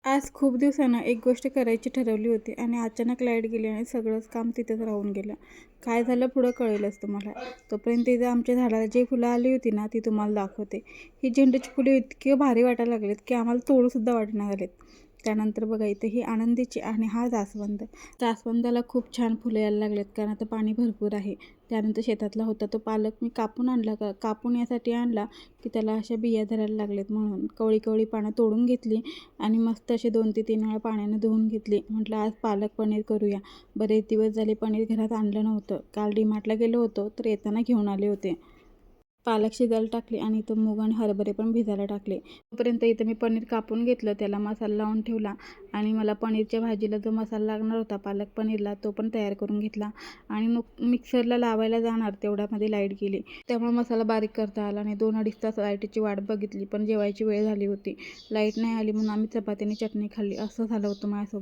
आज खूप दिवसानं एक गोष्ट करायची ठरवली होती आणि अचानक लाईट गेली आणि सगळंच काम तिथेच राहून गेलं. काय झालं पुढं कळेलच तुम्हाला. तोपर्यंत इथं आमच्या झाडाला जी फुलं आली होती ना, ती तुम्हाला दाखवते. ही झेंडूची फुले इतके भारी वाटायला लागलेत, की आम्हाला तोडूसुद्धा वाटेना झालेत. त्यानंतर बघा इथं ही आनंदीची आणि हा जास्वंद. जास्वंदाला खूप छान फुलं यायला लागलेत, कारण आता पाणी भरपूर आहे. त्यानंतर शेतातला होता तो पालक मी कापून आणला कापून यासाठी आणला, की त्याला अशा बिया धरायला लागलेत म्हणून. कवळी पानं तोडून घेतली आणि मस्त असे 2 ते 3 वेळा पाण्याने धुवून घेतली. म्हटलं आज पालक पनीर करूया. बरेच दिवस झाले पनीर घरात आणलं नव्हतं. काल डीमार्टला गेलो होतो, तर येताना घेऊन आले होते. पालक शिजायला टाकली आणि इथं मूग आणि हरभरे पण भिजायला टाकले. तोपर्यंत इथं मी पनीर कापून घेतलं, त्याला मसाला लावून ठेवला आणि मला पनीरच्या भाजीला जो मसाला लागणार होता पालक पनीरला, तो पण तयार करून घेतला आणि मिक्सरला लावायला जाणार तेवढ्यामध्ये लाईट गेली. त्यामुळे मसाला बारीक करता आला नाही. 2-2.5 तास लाईटीची वाट बघितली, पण जेवायची वेळ झाली होती. लाईट नाही आली म्हणून आम्ही चपाती आणि चटणी खाल्ली. असं झालं होतं माझ्यासोबत.